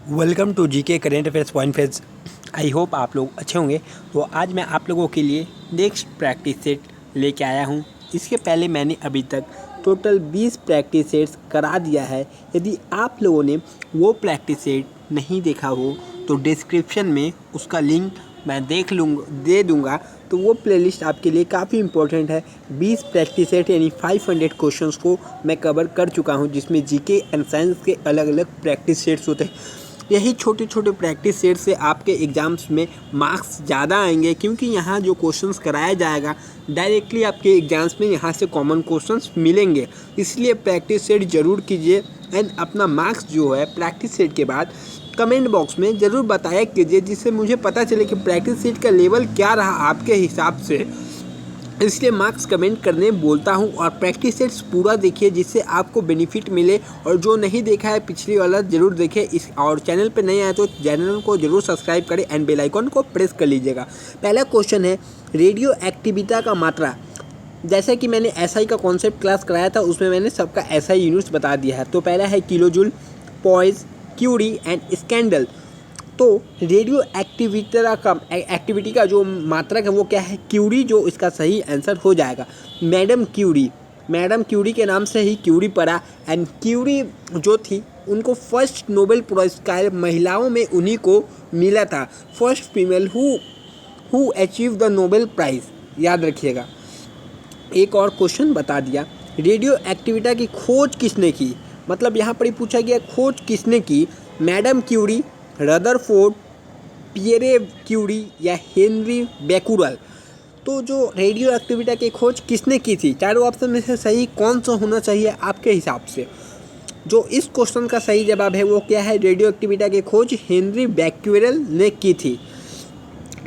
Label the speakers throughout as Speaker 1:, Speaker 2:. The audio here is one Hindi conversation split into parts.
Speaker 1: Welcome to GK current affairs point phase. I hope आप लोग अच्छे होंगे। तो आज मैं आप लोगों के लिए नेक्स्ट प्रैक्टिस सेट लेके आया हूँ। इसके पहले मैंने अभी तक टोटल 20 प्रैक्टिस सेट्स करा दिया है। यदि आप लोगों ने वो प्रैक्टिस सेट नहीं देखा हो तो डिस्क्रिप्शन में उसका लिंक मैं दे दूँगा। तो वो प्लेलिस्ट आपके लिए काफ़ी इंपॉर्टेंट है। 20 प्रैक्टिस सेट यानी 500 क्वेश्चंस को मैं कवर कर चुका हूँ, जिसमें जीके एंड साइंस के अलग अलग प्रैक्टिस सेट्स होते हैं। यही छोटे छोटे प्रैक्टिस सेट से आपके एग्ज़ाम्स में मार्क्स ज़्यादा आएंगे, क्योंकि यहाँ जो क्वेश्चंस कराया जाएगा डायरेक्टली आपके एग्ज़ाम्स में यहाँ से कॉमन क्वेश्चंस मिलेंगे। इसलिए प्रैक्टिस सेट ज़रूर कीजिए एंड अपना मार्क्स जो है प्रैक्टिस सेट के बाद कमेंट बॉक्स में ज़रूर बताया कीजिए, जिससे मुझे पता चले कि प्रैक्टिस सेट का लेवल क्या रहा आपके हिसाब से। इसलिए मार्क्स कमेंट करने बोलता हूँ और प्रैक्टिस सेट्स पूरा देखिए, जिससे आपको बेनिफिट मिले। और जो नहीं देखा है पिछली वाला ज़रूर देखें। इस और चैनल पे नए आए तो चैनल को ज़रूर सब्सक्राइब करें एंड बेल आइकन को प्रेस कर लीजिएगा। पहला क्वेश्चन है रेडियो एक्टिविटी का मात्रा। जैसे कि मैंने एसआई का कॉन्सेप्ट क्लास कराया था, उसमें मैंने सबका एसआई यूनिट्स बता दिया है। तो पहला है kilojoule, poise, curie and scandal. तो रेडियो एक्टिविटी का जो मात्रक है वो क्या है? क्यूरी, जो इसका सही आंसर हो जाएगा। मैडम क्यूरी के नाम से ही क्यूरी पड़ा। एंड क्यूरी जो थी उनको फर्स्ट नोबेल पुरस्कार महिलाओं में उन्हीं को मिला था। First female who achieve the Nobel prize, याद रखिएगा। एक और क्वेश्चन बता दिया, रेडियो एक्टिविटी की खोज किसने की? मतलब यहाँ पर ही पूछा गया खोज किसने की, madam Curie, Rutherford, Pierre Curie या हेनरी बेकुरल। तो जो रेडियो एक्टिविटी की खोज किसने की थी, चारों ऑप्शन में से सही कौन सा होना चाहिए आपके हिसाब से? जो इस क्वेश्चन का सही जवाब है वो क्या है? रेडियो एक्टिविटी की खोज हेनरी बेक्यूरल ने की थी।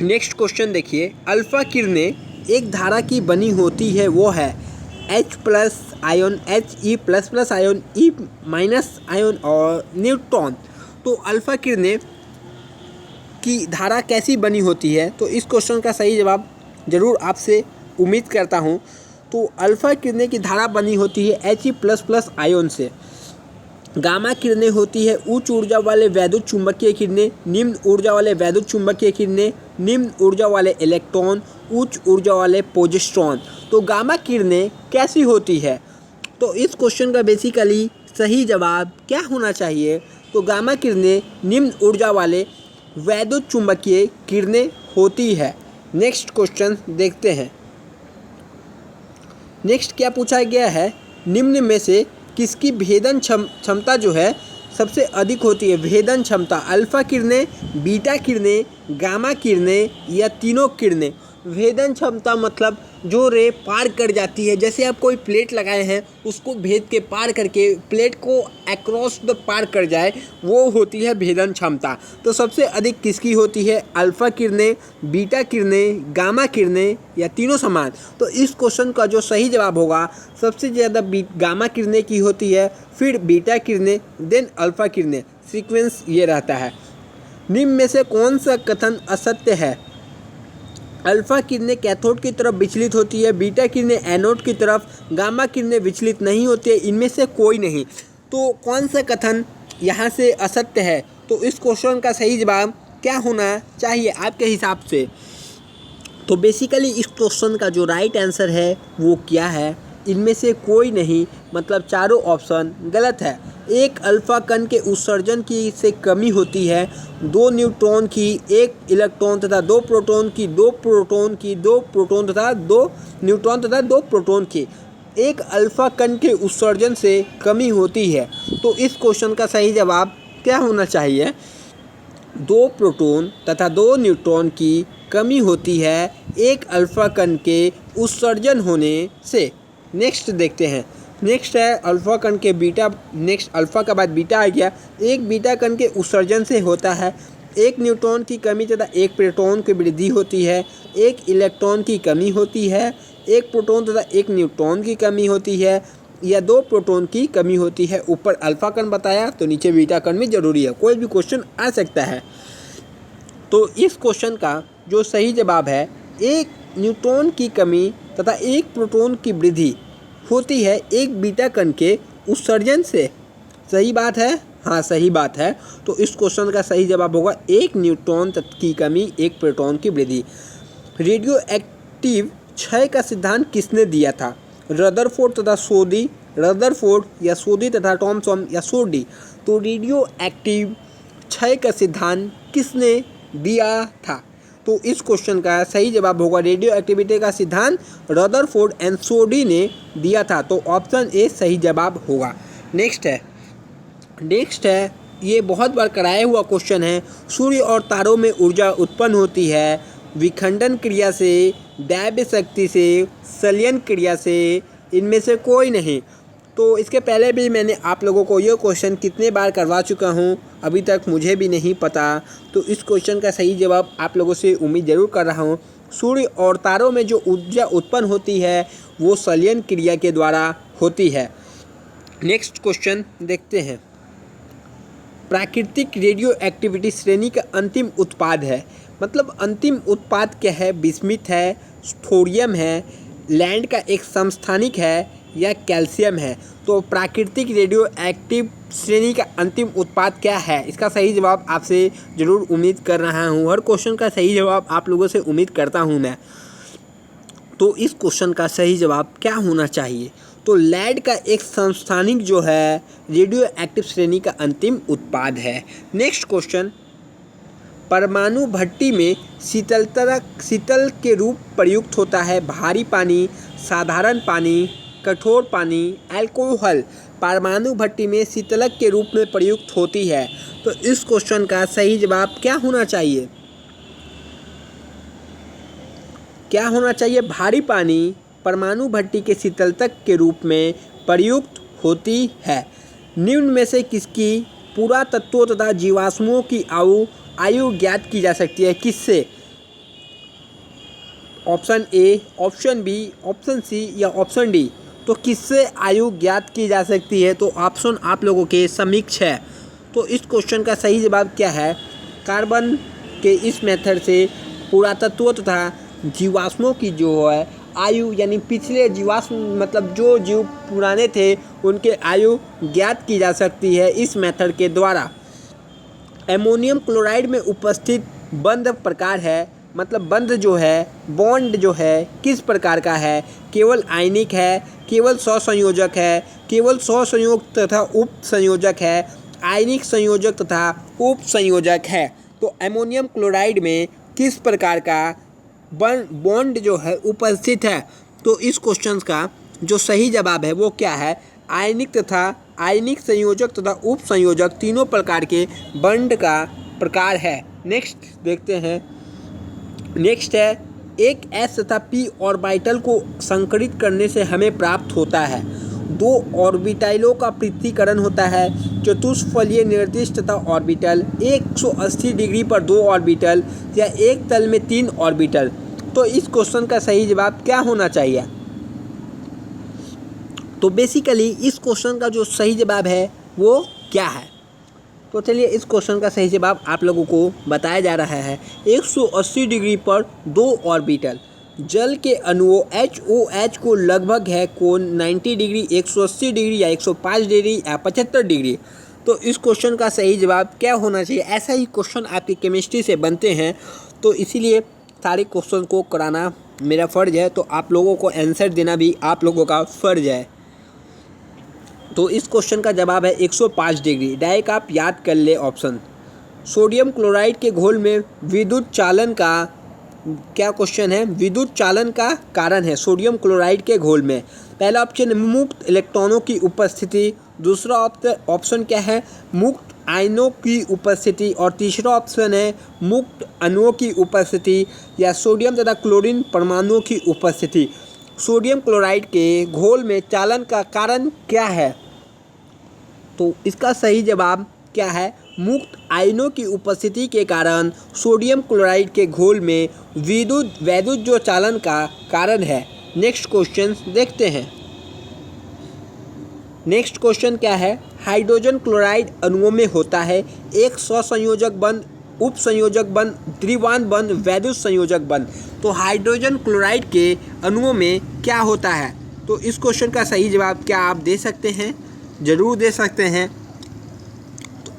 Speaker 1: नेक्स्ट क्वेश्चन देखिए, अल्फा किरणें एक धारा की बनी होती है, वो है H+ ion, He++ ion, E- ion और न्यूट्रॉन। तो अल्फा किरणें की धारा कैसी बनी होती है? तो इस क्वेश्चन का सही जवाब ज़रूर आपसे उम्मीद करता हूँ। तो अल्फा किरणें की धारा बनी होती है He++ आयन से। गामा किरणें होती है उच्च ऊर्जा वाले वैद्युत चुंबकीय किरणें, निम्न ऊर्जा वाले वैद्युत चुंबकीय किरणें, निम्न ऊर्जा वाले इलेक्ट्रॉन, उच्च ऊर्जा वाले पोजिट्रॉन। तो गामा किरणें कैसी होती है? तो इस क्वेश्चन का बेसिकली सही जवाब क्या होना चाहिए? तो गामा किरणें निम्न ऊर्जा वाले वैद्युत चुंबकीय किरणें होती है। नेक्स्ट क्वेश्चन देखते हैं। नेक्स्ट क्या पूछा गया है, निम्न में से किसकी भेदन क्षमता जो है सबसे अधिक होती है? भेदन क्षमता, अल्फा किरणें, बीटा किरणें, गामा किरणें या तीनों किरणें? भेदन क्षमता मतलब जो रे पार कर जाती है। जैसे आप कोई प्लेट लगाए हैं, उसको भेद के पार करके प्लेट को अक्रॉस द पार कर जाए, वो होती है भेदन क्षमता। तो सबसे अधिक किसकी होती है? अल्फा किरणें, बीटा किरणें, गामा किरणें या तीनों समान? तो इस क्वेश्चन का जो सही जवाब होगा, सबसे ज़्यादा गामा किरणें की होती है, फिर बीटा किरणें, देन अल्फा किरणें। सीक्वेंस ये रहता है। निम्न में से कौन सा कथन असत्य है? अल्फा किरणें कैथोड की तरफ विचलित होती है, बीटा किरणें एनोड की तरफ, गामा किरणें विचलित नहीं होती है, इनमें से कोई नहीं। तो कौन सा कथन यहाँ से असत्य है? तो इस क्वेश्चन का सही जवाब क्या होना चाहिए आपके हिसाब से? तो बेसिकली इस क्वेश्चन का जो राइट आंसर है वो क्या है? इनमें से कोई नहीं, मतलब चारों ऑप्शन गलत है। एक अल्फा कण के उत्सर्जन की से कमी होती है, 2 न्यूट्रॉन की, 1 इलेक्ट्रॉन तथा 2 प्रोटॉन की, 2 प्रोटॉन की, 2 प्रोटॉन तथा 2 न्यूट्रॉन तथा 2 प्रोटॉन की। एक अल्फा कण के उत्सर्जन से कमी होती है। तो इस क्वेश्चन का सही जवाब क्या होना चाहिए? 2 प्रोटॉन तथा 2 न्यूट्रॉन की कमी होती है एक अल्फा कण के उत्सर्जन होने से। नेक्स्ट देखते हैं। नेक्स्ट है अल्फा कण के बीटा। नेक्स्ट अल्फा का बाद बीटा आ गया। एक बीटा कण के उत्सर्जन से होता है 1 न्यूट्रॉन की कमी तथा 1 प्रोटॉन की वृद्धि होती है, 1 इलेक्ट्रॉन की कमी होती है, 1 प्रोटॉन तथा 1 न्यूट्रॉन की कमी होती है या 2 प्रोटॉन की कमी होती है। ऊपर अल्फा कण बताया तो नीचे बीटा कण भी जरूरी है, कोई भी क्वेश्चन आ सकता है। तो इस क्वेश्चन का जो सही जवाब है, 1 न्यूट्रॉन की कमी तथा 1 प्रोटॉन की वृद्धि होती है एक बीटा कण के उत्सर्जन से। सही बात है, हाँ सही बात है। तो इस क्वेश्चन का सही जवाब होगा 1 न्यूट्रॉन तत्व की कमी 1 प्रोटॉन की वृद्धि। रेडियो एक्टिव क्षय का सिद्धांत किसने दिया था? रदरफोर्ड तथा सोडी, रदरफोर्ड या सोडी तथा थॉमसन या सोडी। तो रेडियो एक्टिव क्षय का सिद्धांत किसने दिया था? तो इस क्वेश्चन का सही जवाब होगा रेडियो एक्टिविटी का सिद्धांत रदरफोर्ड एंड सोडी ने दिया था। तो ऑप्शन ए सही जवाब होगा। नेक्स्ट है ये बहुत बार कराया हुआ क्वेश्चन है। सूर्य और तारों में ऊर्जा उत्पन्न होती है विखंडन क्रिया से, दैव्य शक्ति से, संलयन क्रिया से, इनमें से कोई नहीं। तो इसके पहले भी मैंने आप लोगों को ये क्वेश्चन कितने बार करवा चुका हूँ अभी तक मुझे भी नहीं पता। तो इस क्वेश्चन का सही जवाब आप लोगों से उम्मीद ज़रूर कर रहा हूँ। सूर्य और तारों में जो ऊर्जा उत्पन्न होती है वो संलयन क्रिया के द्वारा होती है। नेक्स्ट क्वेश्चन देखते हैं। प्राकृतिक रेडियो एक्टिविटी श्रेणी का अंतिम उत्पाद है, मतलब अंतिम उत्पाद क्या है? बिस्मिथ है, थोरियम है, लैंड का एक समस्थानिक है या कैल्शियम है। तो प्राकृतिक रेडियो एक्टिव श्रेणी का अंतिम उत्पाद क्या है? इसका सही जवाब आपसे ज़रूर उम्मीद कर रहा हूँ। हर क्वेश्चन का सही जवाब आप लोगों से उम्मीद करता हूँ मैं। तो इस क्वेश्चन का सही जवाब क्या होना चाहिए? तो लैंड का एक समस्थानिक जो है रेडियो एक्टिव श्रेणी का अंतिम उत्पाद है। Next question. परमाणु भट्टी में शीतल के रूप प्रयुक्त होता है भारी पानी, साधारण पानी, कठोर पानी, अल्कोहल। परमाणु भट्टी में शीतलक के रूप में प्रयुक्त होती है। तो इस क्वेश्चन का सही जवाब क्या होना चाहिए? क्या होना चाहिए? भारी पानी परमाणु भट्टी के शीतलक के रूप में प्रयुक्त होती है। निम्न में से किसकी पुरातत्वों तथा जीवाश्मों की आयु ज्ञात की जा सकती है? किससे? Option A, option B, option C या ऑप्शन डी। तो किससे आयु ज्ञात की जा सकती है? तो ऑप्शन आप लोगों के समक्ष है। तो इस क्वेश्चन का सही जवाब क्या है? कार्बन के इस मेथड से पुरातत्व तथा जीवाश्मों की जो है आयु, यानी पिछले जीवाश्म मतलब जो जीव पुराने थे उनके आयु ज्ञात की जा सकती है इस मेथड के द्वारा। एमोनियम क्लोराइड में उपस्थित बंध प्रकार है, मतलब बंध जो है, बॉन्ड जो है किस प्रकार का है? केवल आयनिक है, केवल सहसंयोजक है, केवल सहसंयोग तथा उप संयोजक है, आयनिक संयोजक तथा उप संयोजक है। तो एमोनियम क्लोराइड में किस प्रकार का बॉन्ड जो है उपस्थित है? तो इस क्वेश्चन का जो सही जवाब है वो क्या है? आयनिक तथा आयनिक संयोजक तथा उप संयोजक तीनों प्रकार के बॉन्ड का प्रकार है। नेक्स्ट देखते हैं। नेक्स्ट है एक एस तथा पी ऑर्बिटल को संकरित करने से हमें प्राप्त होता है 2 ऑर्बिटलों का पृथक्करण होता है, चतुष्फलीय निर्दिष्ट तथा ऑर्बिटल, 180 डिग्री पर 2 ऑर्बिटल या एक तल में 3 ऑर्बिटल। तो इस क्वेश्चन का सही जवाब क्या होना चाहिए? तो बेसिकली इस क्वेश्चन का जो सही जवाब है वो क्या है? तो चलिए इस क्वेश्चन का सही जवाब आप लोगों को बताया जा रहा है। 180 डिग्री पर 2 ऑर्बिटल। जल के अणुओं HOH को लगभग है कोण 90 डिग्री, 180 डिग्री या 105 डिग्री या 75 डिग्री। तो इस क्वेश्चन का सही जवाब क्या होना चाहिए? ऐसा ही क्वेश्चन आपकी केमिस्ट्री से बनते हैं, तो इसीलिए सारे क्वेश्चन को कराना मेरा फ़र्ज़ है। तो आप लोगों को आंसर देना भी आप लोगों का फ़र्ज़ है। तो इस क्वेश्चन का जवाब है 105 डिग्री। डायरेक्ट आप याद कर ले ऑप्शन। सोडियम क्लोराइड के घोल में विद्युत चालन का क्या क्वेश्चन है? विद्युत चालन का कारण है सोडियम क्लोराइड के घोल में। पहला ऑप्शन मुक्त इलेक्ट्रॉनों की उपस्थिति, दूसरा ऑप्शन क्या है? मुक्त आयनों की उपस्थिति, और तीसरा ऑप्शन है मुक्त अणुओं की उपस्थिति या सोडियम तथा क्लोरीन परमाणुओं की उपस्थिति। सोडियम क्लोराइड के घोल में चालन का कारण क्या है? तो इसका सही जवाब क्या है? मुक्त आयनों की उपस्थिति के कारण सोडियम क्लोराइड के घोल में वैद्युत जो चालन का कारण है। नेक्स्ट क्वेश्चन देखते हैं। नेक्स्ट क्वेश्चन क्या है? हाइड्रोजन क्लोराइड अणुओं में होता है एक सहसंयोजक बंध, उप संयोजक बंध, द्विबंध बंध, वैद्युत संयोजक बंध। तो हाइड्रोजन क्लोराइड के अणुओं में क्या होता है? तो इस क्वेश्चन का सही जवाब क्या आप दे सकते हैं? ज़रूर दे सकते हैं।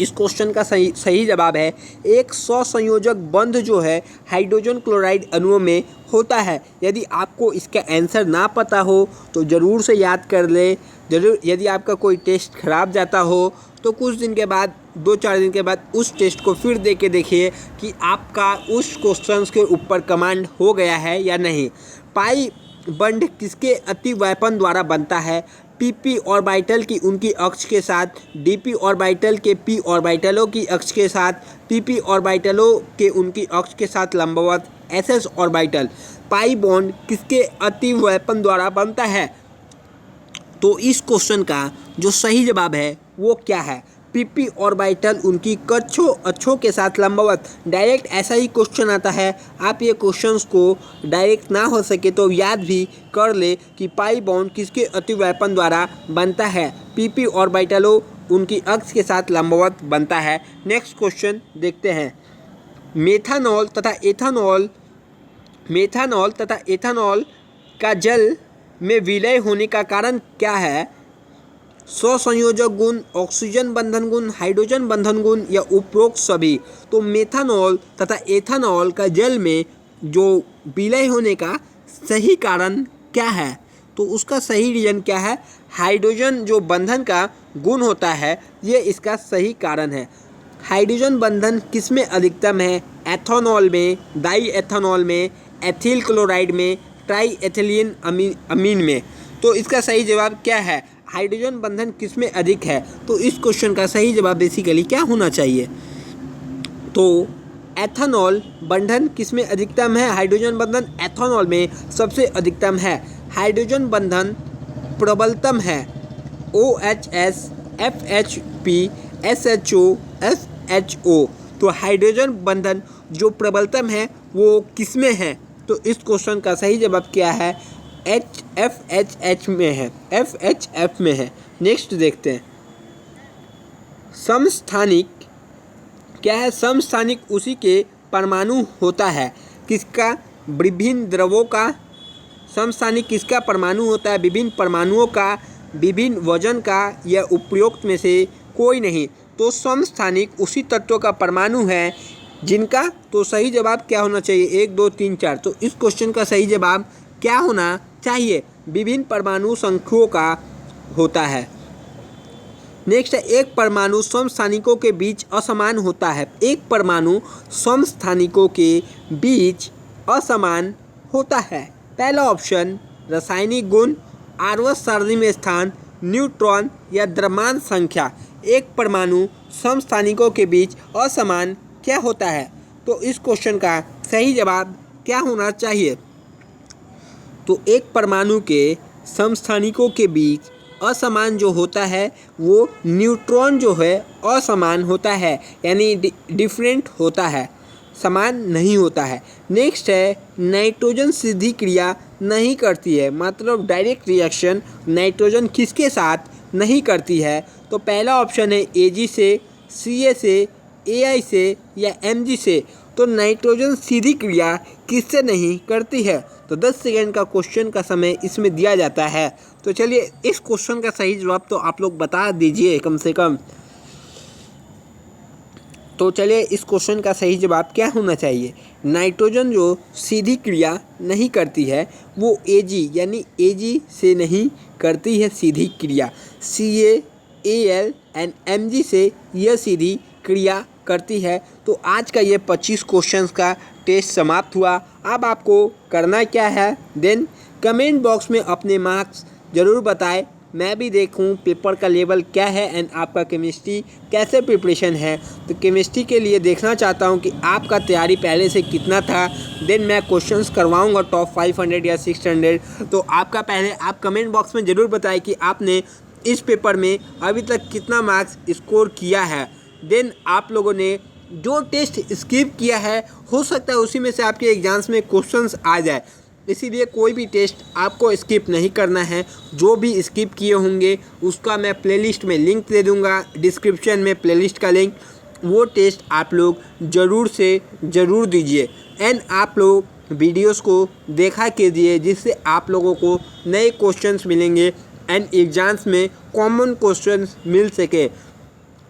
Speaker 1: इस क्वेश्चन का सही जवाब है एक सहसंयोजक बंध जो है हाइड्रोजन क्लोराइड अणुओं में होता है। यदि आपको इसका आंसर ना पता हो तो ज़रूर से याद कर ले। ज़रूर यदि आपका कोई टेस्ट खराब जाता हो तो कुछ दिन के बाद 2-4 दिन के बाद उस टेस्ट को फिर दे के देखिए कि आपका उस क्वेश्चन के ऊपर कमांड हो गया है या नहीं। पाई बंध किसके अतिव्यापन द्वारा बनता है? पीपी ऑर्बिटल की उनकी अक्ष के साथ, डीपी ऑर्बिटल के पी ऑर्बिटलों की अक्ष के साथ, पीपी ऑर्बिटलों के उनकी अक्ष के साथ लंबवत, एसएस ऑर्बिटल। पाई बॉन्ड किसके अतिव्यापन द्वारा बनता है? तो इस क्वेश्चन का जो सही जवाब है वो क्या है? पीपी ऑर्बिटल उनकी कक्षों अक्षों के साथ लंबवत। डायरेक्ट ऐसा ही क्वेश्चन आता है, आप ये क्वेश्चंस को डायरेक्ट ना हो सके तो याद भी कर ले कि पाई बॉन्ड किसके अतिव्यापन द्वारा बनता है? पीपी ऑर्बिटलों उनकी अक्ष के साथ लंबवत बनता है। नेक्स्ट क्वेश्चन देखते हैं। मेथनॉल तथा एथेनॉल का जल में विलय होने का कारण क्या है? स्वसंयोजक गुण, ऑक्सीजन बंधन गुण, हाइड्रोजन बंधन गुण या उपरोक्त सभी। तो मेथनॉल तथा एथेनॉल का जल में जो विलय होने का सही कारण क्या है? तो उसका सही रीजन क्या है? हाइड्रोजन जो बंधन का गुण होता है ये इसका सही कारण है। हाइड्रोजन बंधन किस में अधिकतम है? एथेनॉल में, डाई एथेनॉल में, एथिल क्लोराइड में, ट्राई एथिलीन अमीन में। तो इसका सही जवाब क्या है? हाइड्रोजन बंधन किस में अधिक है? तो इस क्वेश्चन का सही जवाब बेसिकली क्या होना चाहिए? तो एथेनॉल बंधन किस में अधिकतम है? हाइड्रोजन बंधन एथेनॉल में सबसे अधिकतम है। हाइड्रोजन बंधन प्रबलतम है। OHS, FHP, SHO, SHO। तो हाइड्रोजन बंधन जो प्रबलतम है वो किस में है? तो इस क्वेश्चन का सही जवाब क्या है? FHH में है, FHF में है। नेक्स्ट देखते हैं। समस्थानिक क्या है? समस्थानिक उसी के परमाणु होता है। किसका? विभिन्न द्रवों का। समस्थानिक किसका परमाणु होता है? विभिन्न परमाणुओं का, विभिन्न वजन का या उपरोक्त में से कोई नहीं। तो समस्थानिक उसी तत्व का परमाणु है जिनका। तो सही जवाब क्या होना चाहिए? 1, 2, 3, 4। तो इस क्वेश्चन का सही जवाब क्या होना चाहिए? विभिन्न परमाणु संख्याओं का होता है। नेक्स्ट है, एक परमाणु समस्थानिकों के बीच असमान होता है। एक परमाणु समस्थानिकों के बीच असमान होता है। पहला ऑप्शन रासायनिक गुण, आवर्त सारणी में स्थान, न्यूट्रॉन या द्रव्यमान संख्या। एक परमाणु समस्थानिकों के बीच असमान क्या होता है? तो इस क्वेश्चन का सही जवाब क्या होना चाहिए? तो एक परमाणु के समस्थानिकों के बीच असमान जो होता है वो न्यूट्रॉन जो है असमान होता है, यानी डिफरेंट होता है, समान नहीं होता है। नेक्स्ट है, नाइट्रोजन सीधी क्रिया नहीं करती है। मतलब डायरेक्ट रिएक्शन नाइट्रोजन किसके साथ नहीं करती है? तो पहला ऑप्शन है Ag से, Ca से, Ai से या Mg से। तो नाइट्रोजन सीधी क्रिया किससे नहीं करती है? तो 10 सेकेंड का क्वेश्चन का समय इसमें दिया जाता है। तो चलिए इस क्वेश्चन का सही जवाब तो आप लोग बता दीजिए कम से कम। तो चलिए इस क्वेश्चन का सही जवाब क्या होना चाहिए? नाइट्रोजन जो सीधी क्रिया नहीं करती है वो Ag यानी Ag से नहीं करती है सीधी क्रिया। Ca, Al एंड Mg से यह सीधी क्रिया करती है। तो आज का ये 25 क्वेश्चंस का टेस्ट समाप्त हुआ। अब आपको करना क्या है? देन कमेंट बॉक्स में अपने मार्क्स ज़रूर बताएं, मैं भी देखूं पेपर का लेवल क्या है एंड आपका केमिस्ट्री कैसे प्रिपरेशन है। तो केमिस्ट्री के लिए देखना चाहता हूं कि आपका तैयारी पहले से कितना था। देन मैं क्वेश्चंस करवाऊंगा टॉप 500 या 600। तो आपका पहले आप कमेंट बॉक्स में ज़रूर बताएं कि आपने इस पेपर में अभी तक कितना मार्क्स स्कोर किया है। देन आप लोगों ने जो टेस्ट स्किप किया है हो सकता है उसी में से आपके एग्जाम्स में क्वेश्चंस आ जाए, इसीलिए कोई भी टेस्ट आपको स्किप नहीं करना है। जो भी स्किप किए होंगे उसका मैं प्लेलिस्ट में लिंक दे दूंगा, डिस्क्रिप्शन में प्लेलिस्ट का लिंक, वो टेस्ट आप लोग ज़रूर से ज़रूर दीजिए एंड आप लोग वीडियोस को देखा कीजिए जिससे आप लोगों को नए क्वेश्चंस मिलेंगे एंड एग्जाम्स में कॉमन क्वेश्चंस मिल सके।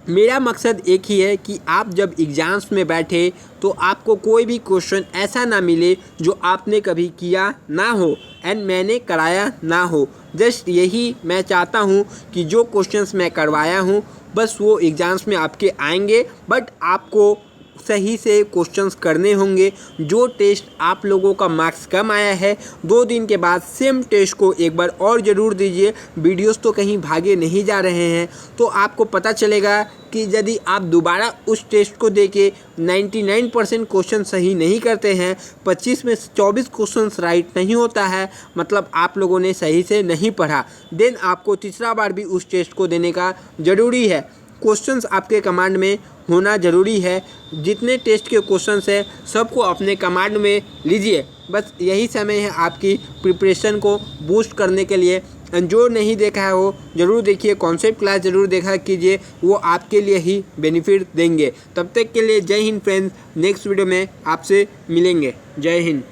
Speaker 1: मेरा मकसद एक ही है कि आप जब एग्ज़ाम्स में बैठे तो आपको कोई भी क्वेश्चन ऐसा ना मिले जो आपने कभी किया ना हो एंड मैंने कराया ना हो। जस्ट यही मैं चाहता हूँ कि जो क्वेश्चंस मैं करवाया हूँ बस वो एग्ज़ाम्स में आपके आएंगे, बट आपको सही से क्वेश्चंस करने होंगे। जो टेस्ट आप लोगों का मार्क्स कम आया है 2 दिन के बाद सेम टेस्ट को एक बार और ज़रूर दीजिए। वीडियोस तो कहीं भागे नहीं जा रहे हैं, तो आपको पता चलेगा कि यदि आप दोबारा उस टेस्ट को देके 99% क्वेश्चन सही नहीं करते हैं, 25 में 24 क्वेश्चंस राइट नहीं होता है, मतलब आप लोगों ने सही से नहीं पढ़ा। देन आपको तीसरा बार भी उस टेस्ट को देने का ज़रूरी है। क्वेश्चंस आपके कमांड में होना ज़रूरी है। जितने टेस्ट के क्वेश्चंस हैं सबको अपने कमांड में लीजिए। बस यही समय है आपकी प्रिपरेशन को बूस्ट करने के लिए। जो नहीं देखा है वो ज़रूर देखिए, कॉन्सेप्ट क्लास ज़रूर देखा कीजिए, वो आपके लिए ही बेनिफिट देंगे। तब तक के लिए जय हिंद फ्रेंड्स, नेक्स्ट वीडियो में आपसे मिलेंगे। जय हिंद।